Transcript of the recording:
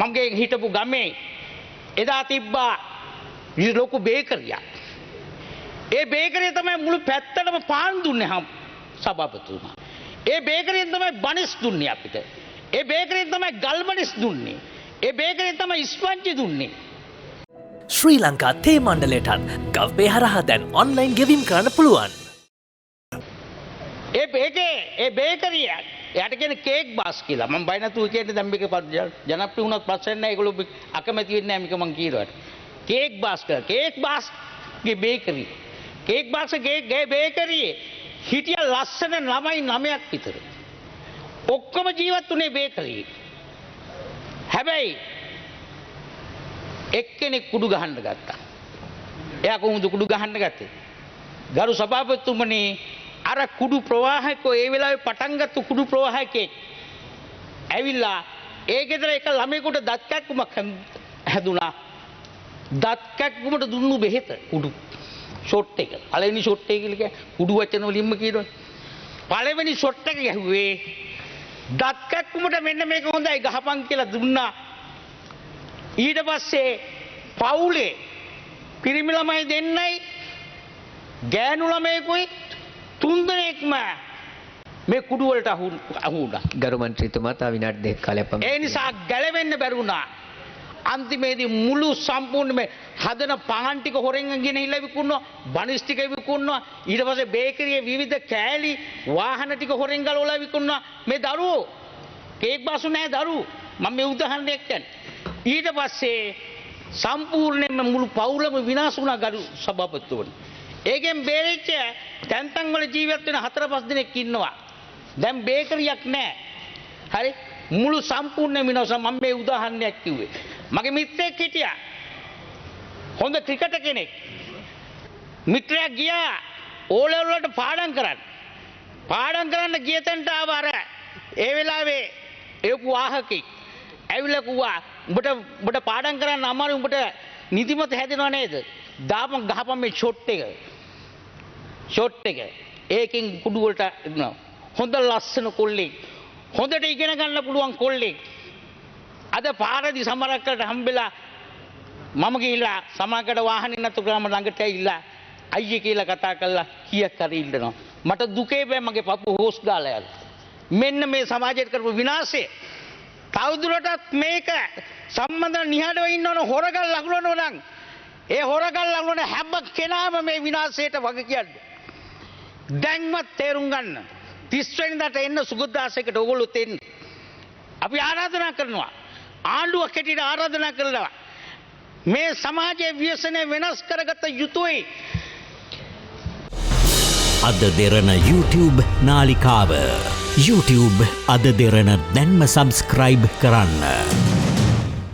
මගේ හිටපු ගමේ එදා තිබ්බා ලොකු බේකරියක්. ඒ බේකරිය තමයි මුළු පැත්තටම පාන් දුන්නේ සභාපතිතුමා. ඒ බේකරියෙන් තමයි බනිස් දුන්නේ අපිට. ඒ බේකරියෙන් තමයි ගල්බනිස් දුන්නේ. ඒ බේකරියෙන් තමයි ස්පන්ජි දුන්නේ. ශ්‍රී ලංකා තේ මණ්ඩලයටත් ගව්පේ හරහා දැන් ඔන්ලයින් ගෙවීම් කරන්න පුළුවන්. ඒ බේකරිය එයාට කියන්නේ කේක් බාස් කියලා. මම බය නැතුව කියන්නේ දැන් මේක ජනප්‍රිය වුණත් ප්‍රශ්න නැහැ. ඒගොල්ලෝ අකමැති වෙන්නේ නැහැ මේක මං කියනවාට. කේක් බාස් කියලා. කේක් බාස් ගේ බේකරිය. කේක් බාස් ගේ බේකරියේ හිටිය ලස්සන ළමයි 9ක් විතර. ඔක්කොම ජීවත් වුණේ බේකරියේ. හැබැයි එක්කෙනෙක් කුඩු ගහන්න ගත්තා. එයා කොහොමද කුඩු ගහන්න ගත්තේ? ගරු සභාපතිතුමනි අර කුඩු ප්‍රවාහකෝ ඒ වෙලාවේ පටන් ගත්ත කුඩු ප්‍රවාහකේ ඇවිල්ලා ඒ ගෙදර එක ළමයෙකුට දත් කැක්කුමක් හැදුනා. දත් කැක්කුමට දුන්නු බෙහෙත කුඩු ෂොට් එක. පළවෙනි ෂොට් එක කියලා කුඩු වචන වලින්ම කියනවා. පළවෙනි ෂොට් එක ගැහුවේ දත් කැක්කුමට මෙන්න මේක හොඳයි ගහපන් කියලා දුන්නා. ඊට පස්සේ පවුලේ පිරිමි ළමයි දෙන්නයි ගෑනු ළමයෙකුයි තුන්දෙනෙක්ම මේ කුඩු වලට අහු වුණා. ගරු මන්ත්‍රීතුමා තා විනාඩි දෙකක් කාලයක් පමණ. ඒ නිසා ගැලවෙන්න බැරි වුණා. අන්තිමේදී මුළු සම්පූර්ණ මේ හදන පාන් ටික හොරෙන් ගෙනහිල්ලා විකුණනවා, බනිස් ටික විකුණනවා, ඊට පස්සේ බේකරියේ විවිධ කෑලි වාහන ටික හොරෙන් ගලවලා විකුණනවා. මේ දරුවෝ කේක් බාසු නැහැ දරුවෝ. මම මේ උදාහරණයක් කියන්නේ. ඊට පස්සේ සම්පූර්ණයෙන්ම මුළු පවුලම විනාශ වුණා ගරු සභාපතිතුමනි. ඒකෙන් බේරිච්ච තැන් තැන් වල ජීවත් වෙන 4-5 දෙනෙක් ඉන්නවා. දැන් බේකරියක් නැහැ. හරි? මුළු සම්පූර්ණ විනාශ. මම මේ උදාහරණයක් කිව්වේ. මගේ මිත්‍රෙක් හිටියා. හොඳ ක්‍රිකටර් කෙනෙක්. මිත්‍රයා ගියා ඕ ලෙවල් වලට පාඩම් කරන්න. පාඩම් කරන්න ගිය තැනට ආව අර ඒ වෙලාවේ එවපු වාහකෙක් ඇවිල්ලා කිව්වා උඹට පාඩම් කරන්න අමාරු උඹට නිදිමත හැදෙනව නේද? දාපන් ගහපන් මේ ෂොට් එක. ෂොට් එක. ඒකෙන් කුඩු වලට හොඳ ලස්සන කොල්ලෙක්. හොඳට ඉගෙන ගන්න පුළුවන් කොල්ලෙක්. අද පාරදී සමරක්කට හම්බෙලා මම ගිහිල්ලා සමාජකට වාහනේ නැතු ග්‍රාම ළඟට ඇවිල්ලා අයියේ කියලා කතා කරලා කීයක් හරි ඉල්ලනවා. මට දුකේ බෑ මගේ පපු හොස් ගාලා යන්න. මෙන්න මේ සමාජයට කරපු විනාශය. තවදුරටත් මේක සම්බන්ධ නිහඬව ඉන්නවන හොරගල් ලකුණනවා නම් ඒ හොරගල් ලකුණන හැම කෙනාම මේ විනාශයට වග කියන්නේ. දැන්වත් තේරුම් ගන්න. 30 වෙනිදාට එන්න සුගතදාසයකට ඕගොල්ලෝ එන්න. අපි ආරාධනා කරනවා. ආණ්ඩුවක් හැටියට ආරාධනා කරනවා. මේ සමාජයේ ව්‍යසනය වෙනස් කරගත යුතුයි. අද දෙරණ YouTube නාලිකාව YouTube අද දෙරණ දැන්ම සබස්ක්‍රයිබ් කරන්න.